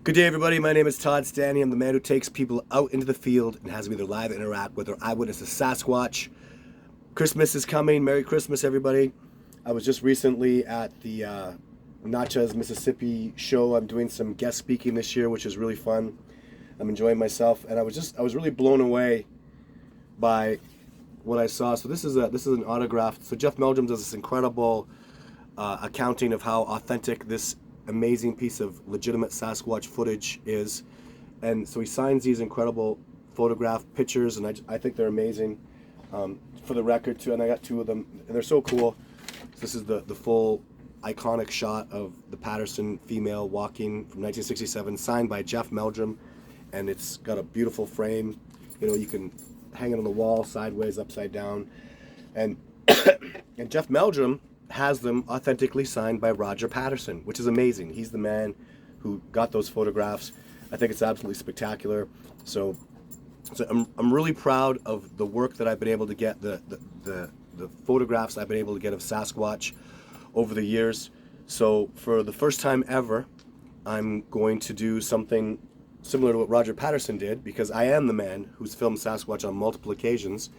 Good day, everybody. My name is Todd Standing. I'm the man who takes people out into the field and has them either live interact with or eyewitness a Sasquatch. Christmas is coming. Merry Christmas, everybody. I was just recently at the Natchez, Mississippi show. I'm doing some guest speaking this year, which is really fun. I'm enjoying myself, and I was really blown away by what I saw. So this is an autograph. So Jeff Meldrum does this incredible accounting of how authentic this amazing piece of legitimate Sasquatch footage is, and so he signs these incredible photograph pictures, and I think they're amazing. For the record too, and I got two of them, and they're so cool. So this is the full iconic shot of the Patterson female walking from 1967, signed by Jeff Meldrum, and it's got a beautiful frame. You know, you can hang it on the wall sideways, upside down, and and Jeff Meldrum has them authentically signed by Roger Patterson, which is amazing. He's the man who got those photographs. I think it's absolutely spectacular. So I'm really proud of the work that I've been able to get, the photographs I've been able to get of Sasquatch over the years. So for the first time ever, I'm going to do something similar to what Roger Patterson did, because I am the man who's filmed Sasquatch on multiple occasions.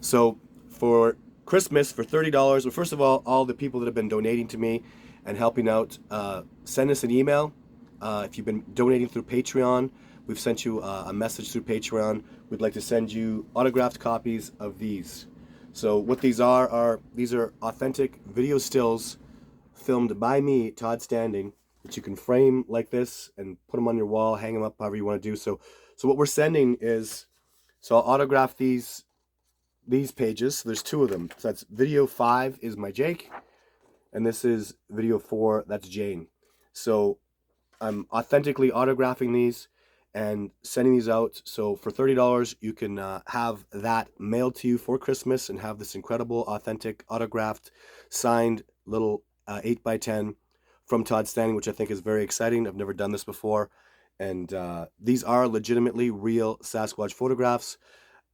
So for Christmas, for $30, well, first of all the people that have been donating to me and helping out, send us an email. If you've been donating through Patreon, we've sent you a message through Patreon. We'd like to send you autographed copies of these. So what these are these are authentic video stills filmed by me, Todd Standing, that you can frame like this and put them on your wall, hang them up, however you want to do. So what we're sending is, so I'll autograph these pages. So there's two of them. So that's video 5 is my Jake, and this is video 4, that's Jane. So I'm authentically autographing these and sending these out. So for $30, you can have that mailed to you for Christmas and have this incredible, authentic, autographed, signed little 8x10 from Todd Standing, which I think is very exciting. I've never done this before. And these are legitimately real Sasquatch photographs.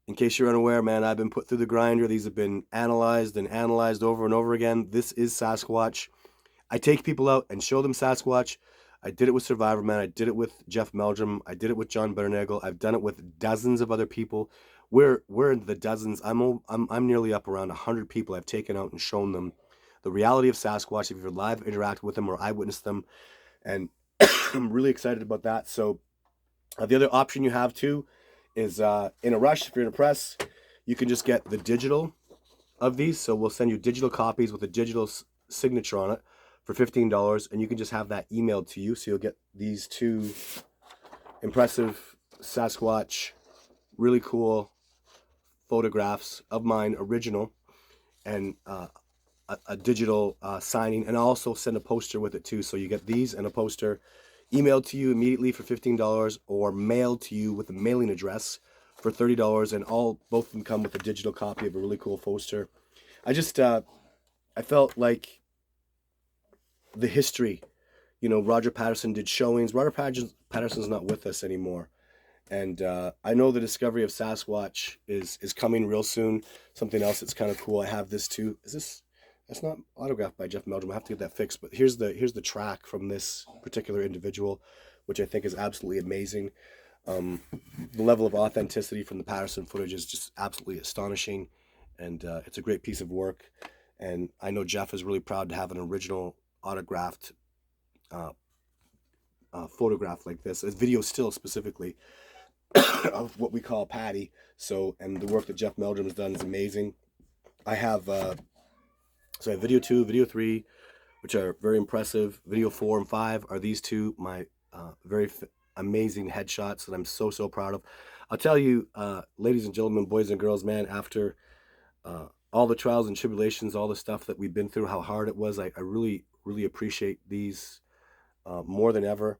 In case you're unaware, man, I've been put through the grinder. These have been analyzed and analyzed over and over again. This is Sasquatch. I take people out and show them Sasquatch. I did it with Survivor Man. I did it with Jeff Meldrum. I did it with John Bernagel. I've done it with dozens of other people. We're in the dozens. I'm nearly up around 100 people I've taken out and shown them the reality of Sasquatch. If you've live interacted with them or eyewitnessed them, and I'm really excited about that. So the other option you have too is in a rush. If you're in a press, you can just get the digital of these. So we'll send you digital copies with a digital signature on it for $15, and you can just have that emailed to you. So you'll get these two impressive Sasquatch, really cool photographs of mine, original, and a digital signing, and I'll also send a poster with it too. So you get these and a poster emailed to you immediately for $15, or mailed to you with a mailing address for $30, and both of them come with a digital copy of a really cool poster. I felt like the history, Roger Patterson did showings. Roger Patterson's not with us anymore, and I know the discovery of Sasquatch is coming real soon. Something else that's kind of cool, I have this too. That's not autographed by Jeff Meldrum. I have to get that fixed. But here's the track from this particular individual, which I think is absolutely amazing. The level of authenticity from the Patterson footage is just absolutely astonishing, and it's a great piece of work. And I know Jeff is really proud to have an original autographed photograph like this, a video still specifically of what we call Patty. So, and the work that Jeff Meldrum has done is amazing. I have so I have video 2, video 3, which are very impressive. Video 4 and 5 are these two, my very amazing headshots that I'm so proud of. I'll tell you, ladies and gentlemen, boys and girls, man, after all the trials and tribulations, all the stuff that we've been through, how hard it was, I really appreciate these more than ever.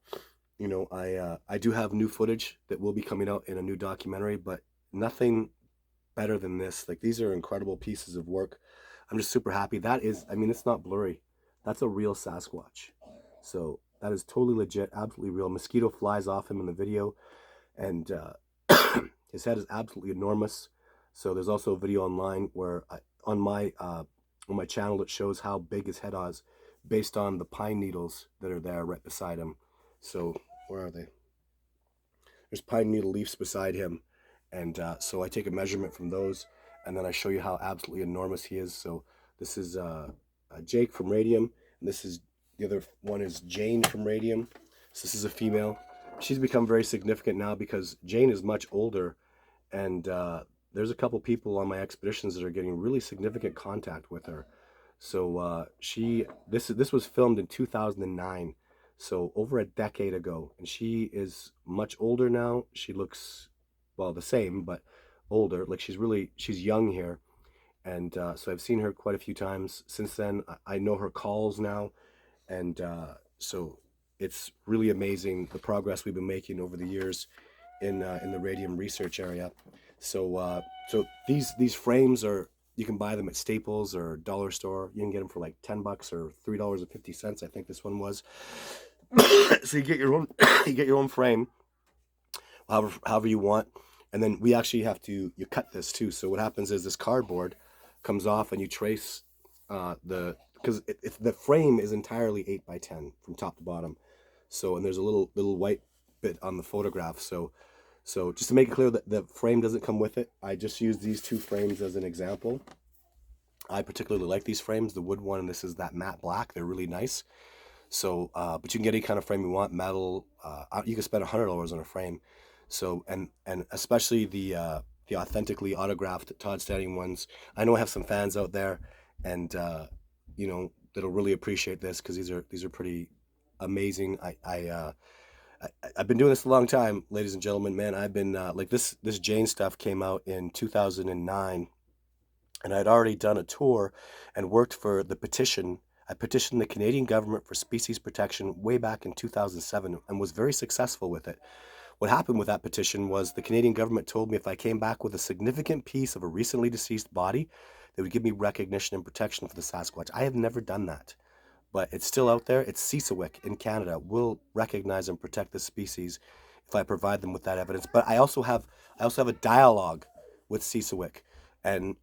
I do have new footage that will be coming out in a new documentary, but nothing better than this. Like, these are incredible pieces of work. I'm just super happy. That is, it's not blurry. That's a real Sasquatch. So that is totally legit, absolutely real. Mosquito flies off him in the video, and his head is absolutely enormous. So there's also a video online where on my channel that shows how big his head is, based on the pine needles that are there right beside him. So Where are they? There's pine needle leaves beside him. And so I take a measurement from those, and then I show you how absolutely enormous he is. So this is Jake from Radium, and this is the other one is Jane from Radium. So this is a female. She's become very significant now because Jane is much older, and there's a couple people on my expeditions that are getting really significant contact with her. So this was filmed in 2009, so over a decade ago, and she is much older now. She looks, well, the same but older. Like she's young here, and so I've seen her quite a few times since then. I know her calls now, and so it's really amazing the progress we've been making over the years in the radium research area. So these frames are, you can buy them at Staples or Dollar Store. You can get them for like $10 or $3.50. I think this one was. So you get your own you get your own frame, however you want, and then we actually have to you cut this too. So what happens is this cardboard comes off, and you trace the because the frame is entirely 8 by 10 from top to bottom. So and there's a little white bit on the photograph. So just to make it clear that the frame doesn't come with it, I just use these two frames as an example. I particularly like these frames, the wood one, and this is that matte black. They're really nice. So, but you can get any kind of frame you want, metal. You can spend $100 on a frame. So, and especially the authentically autographed Todd Standing ones. I know I have some fans out there, and that'll really appreciate this because these are pretty amazing. I've been doing this a long time, ladies and gentlemen. Man, I've been like this Jane stuff came out in 2009, and I'd already done a tour and worked for the petition. I petitioned the Canadian government for species protection way back in 2007 and was very successful with it. What happened with that petition was the Canadian government told me if I came back with a significant piece of a recently deceased body, they would give me recognition and protection for the Sasquatch. I have never done that, but it's still out there. It's Sisawik in Canada will recognize and protect the species if I provide them with that evidence. But I also have a dialogue with Sisawik, and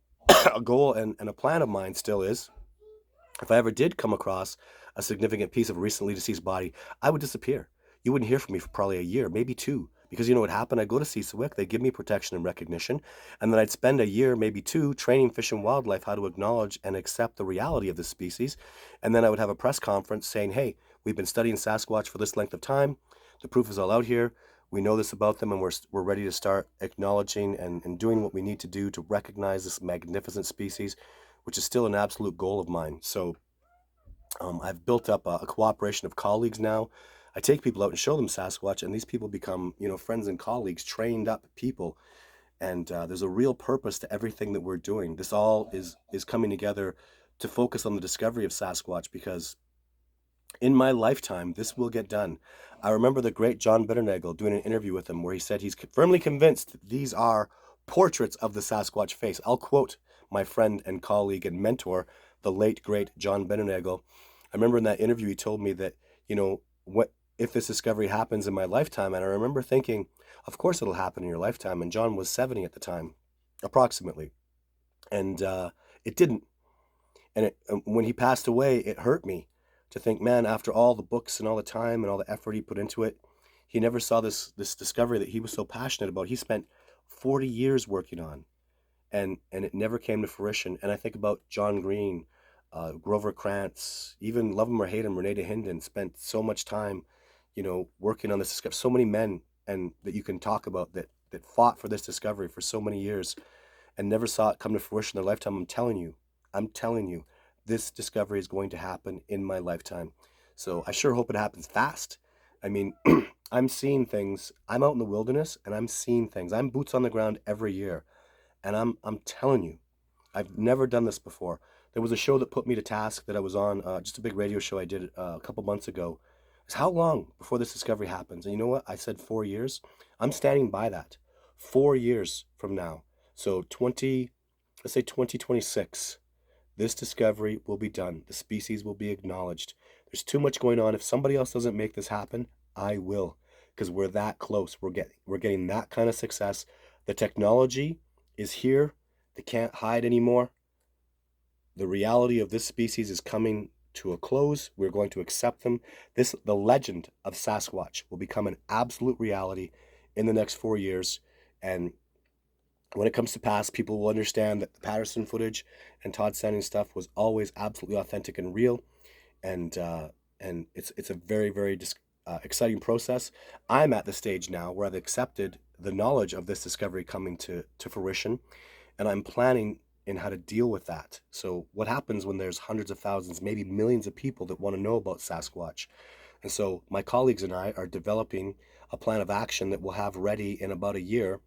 a goal and a plan of mine still is, if I ever did come across a significant piece of a recently deceased body, I would disappear. You wouldn't hear from me for probably a year, maybe two. Because you know what happened? I'd go to Sisawik, they'd give me protection and recognition, and then I'd spend a year, maybe two, training Fish and Wildlife how to acknowledge and accept the reality of this species. And then I would have a press conference saying, hey, we've been studying Sasquatch for this length of time. The proof is all out here. We know this about them, and we're ready to start acknowledging and doing what we need to do to recognize this magnificent species, which is still an absolute goal of mine. So I've built up a cooperation of colleagues now. I take people out and show them Sasquatch, and these people become, friends and colleagues, trained up people. And there's a real purpose to everything that we're doing. This all is coming together to focus on the discovery of Sasquatch, because in my lifetime, this will get done. I remember the great John Bitternagel doing an interview with him where he said he's firmly convinced these are portraits of the Sasquatch face. I'll quote my friend and colleague and mentor, the late, great John Bitternagel. I remember in that interview, he told me that, what if this discovery happens in my lifetime? And I remember thinking, of course it'll happen in your lifetime. And John was 70 at the time, approximately. And it didn't. And when he passed away, it hurt me to think, man, after all the books and all the time and all the effort he put into it, he never saw this discovery that he was so passionate about. He spent 40 years working on, and it never came to fruition. And I think about John Green, Grover Krantz, even love him or hate him, Renee Hinden spent so much time, working on this discovery. So many men and that you can talk about that fought for this discovery for so many years and never saw it come to fruition in their lifetime. I'm telling you, this discovery is going to happen in my lifetime. So I sure hope it happens fast. I mean, I'm seeing things. I'm out in the wilderness and I'm seeing things. I'm boots on the ground every year. And I'm telling you, I've never done this before. There was a show that put me to task that I was on, just a big radio show I did a couple months ago. It's how long before this discovery happens? And you know what? I said 4 years. I'm standing by that. 4 years from now. So let's say 2026. This discovery will be done. The species will be acknowledged. There's too much going on. If somebody else doesn't make this happen, I will, because we're that close. We're getting that kind of success. The technology is here. They can't hide anymore. The reality of this species is coming to a close. We're going to accept them. The legend of Sasquatch will become an absolute reality in the next 4 years. And when it comes to pass, people will understand that the Patterson footage and Todd Standing stuff was always absolutely authentic and real. And it's a very, very exciting process. I'm at the stage now where I've accepted the knowledge of this discovery coming to fruition, and I'm planning in how to deal with that. So what happens when there's hundreds of thousands, maybe millions of people that want to know about Sasquatch? And so my colleagues and I are developing a plan of action that we'll have ready in about a year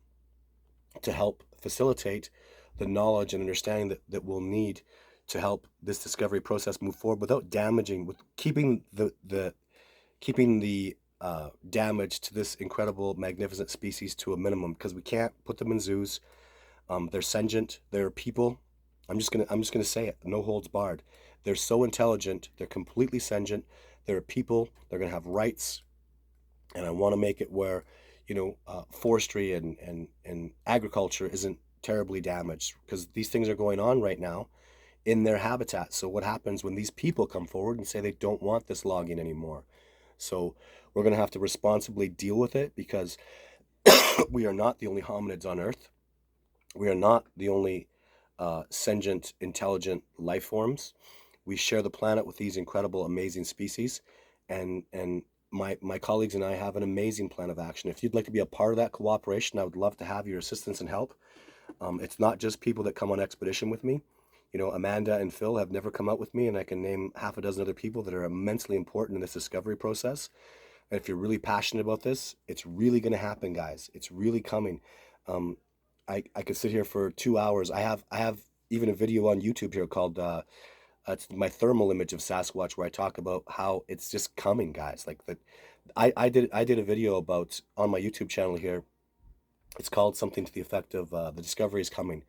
to help facilitate the knowledge and understanding that we'll need to help this discovery process move forward without damaging, with keeping the damage to this incredible, magnificent species to a minimum, because we can't put them in zoos. They're sentient. They're people. I'm just gonna say it. No holds barred. They're so intelligent. They're completely sentient. They're people. They're gonna have rights, and I want to make it where, forestry and agriculture isn't terribly damaged, because these things are going on right now in their habitat. So what happens when these people come forward and say they don't want this logging anymore? So we're going to have to responsibly deal with it, because we are not the only hominids on Earth. We are not the only sentient, intelligent life forms. We share the planet with these incredible, amazing species, and my colleagues and I have an amazing plan of action. If you'd like to be a part of that cooperation, I would love to have your assistance and help. It's not just people that come on expedition with me. Amanda and Phil have never come out with me, and I can name half a dozen other people that are immensely important in this discovery process. And if you're really passionate about this, it's really going to happen, guys. It's really coming. I could sit here for 2 hours. I have even a video on YouTube here called it's my thermal image of Sasquatch, where I talk about how it's just coming, guys. Like that, I did a video about on my YouTube channel here. It's called something to the effect of the discovery is coming,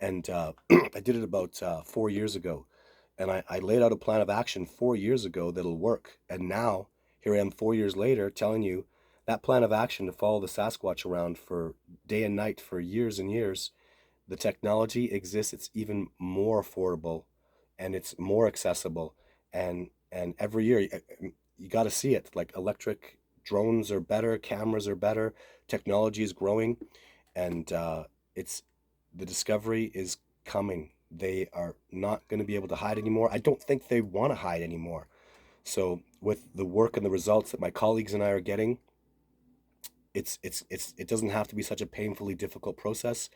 and I did it about 4 years ago, and I laid out a plan of action 4 years ago that'll work. And now here I am 4 years later telling you that plan of action to follow the Sasquatch around for day and night for years and years. The technology exists. It's even more affordable, and it's more accessible. And every year you got to see it. Like, electric drones are better, cameras are better, technology is growing, and it's the discovery is coming. They are not going to be able to hide anymore. I don't think they want to hide anymore. So with the work and the results that my colleagues and I are getting, it doesn't have to be such a painfully difficult process.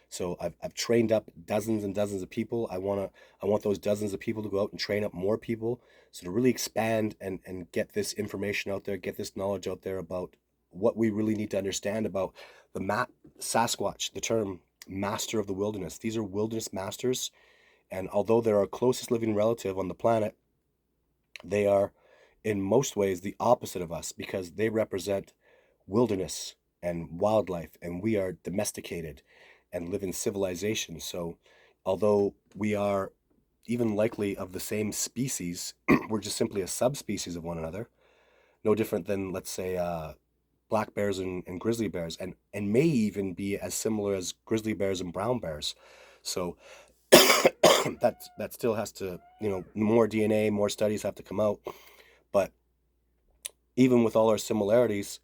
So I've trained up dozens and dozens of people. I want those dozens of people to go out and train up more people. So to really expand and get this information out there, get this knowledge out there about what we really need to understand about Sasquatch, the term master of the wilderness. These are wilderness masters, and although they're our closest living relative on the planet, they are in most ways the opposite of us, because they represent wilderness and wildlife, and we are domesticated and live in civilization. So although we are even likely of the same species, we're just simply a subspecies of one another, no different than, let's say, black bears and grizzly bears, and may even be as similar as grizzly bears and brown bears. So that still has to, more DNA, more studies have to come out. But even with all our similarities,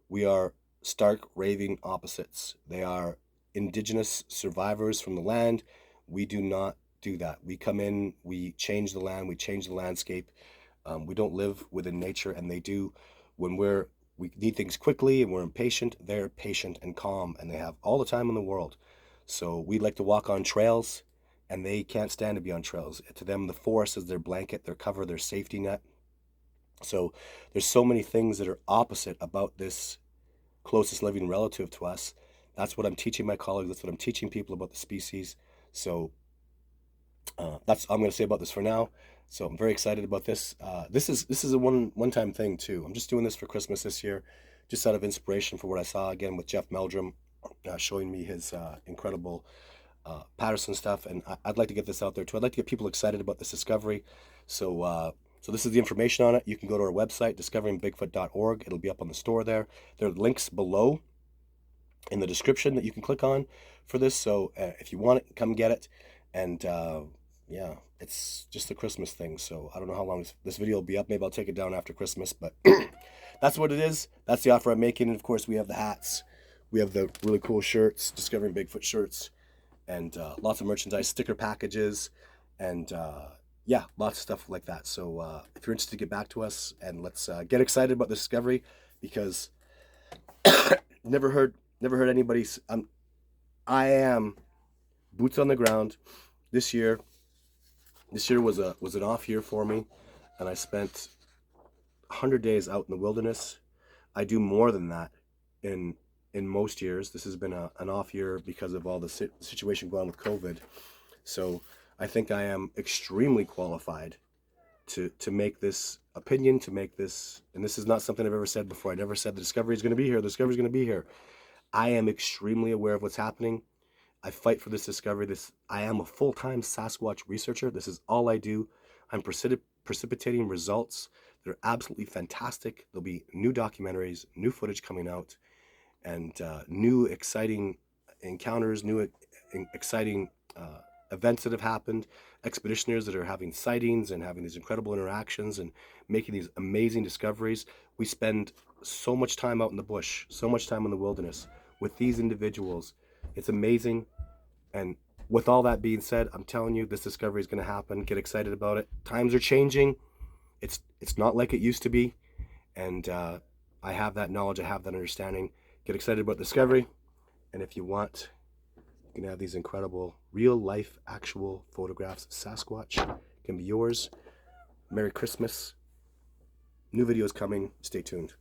we are stark, raving opposites. They are indigenous survivors from the land. We do not do that. We come in, we change the land, we change the landscape. We don't live within nature, and they do. When we need things quickly and we're impatient, they're patient and calm, and they have all the time in the world. So we like to walk on trails, and they can't stand to be on trails. To them, the forest is their blanket, their cover, their safety net. So there's so many things that are opposite about this closest living relative to us. That's what I'm teaching my colleagues. That's what I'm teaching people about the species. So that's all I'm going to say about this for now. So I'm very excited about this. This is a one-time thing too. I'm just doing this for Christmas this year, just out of inspiration for what I saw again with Jeff Meldrum, showing me his incredible Patterson stuff, and I'd like to get this out there too. I'd like to get people excited about this discovery. So this is the information on it. You can go to our website, discoveringbigfoot.org. It'll be up on the store there. There are links below in the description that you can click on for this. So if you want it, come get it. And yeah, it's just a Christmas thing. So I don't know how long this video will be up. Maybe I'll take it down after Christmas, but that's what it is. That's the offer I'm making. And of course, we have the hats. We have the really cool shirts, Discovering Bigfoot shirts, and lots of merchandise, sticker packages, and yeah, lots of stuff like that. So if you're interested, get back to us, and let's get excited about the discovery, because never heard anybody. I am boots on the ground this year. This year was an off year for me, and I spent 100 days out in the wilderness. I do more than that in most years. This has been an off year because of all the situation going on with COVID. So I think I am extremely qualified to make this opinion, to make this, and this is not something I've ever said before. I never said the discovery is going to be here. The discovery is going to be here. I am extremely aware of what's happening. I fight for this discovery. I am a full-time Sasquatch researcher. This is all I do. I'm precipitating results that are absolutely fantastic. There'll be new documentaries, new footage coming out, and new exciting encounters, new exciting events that have happened, expeditioners that are having sightings and having these incredible interactions and making these amazing discoveries. We spend so much time out in the bush, so much time in the wilderness with these individuals. It's amazing. And with all that being said, I'm telling you, this discovery is going to happen. Get excited about it. Times are changing. It's not like it used to be. And I have that knowledge. I have that understanding. Get excited about discovery. And if you want, you can have these incredible real life actual photographs of Sasquatch. It can be yours. Merry Christmas. New videos coming. Stay tuned.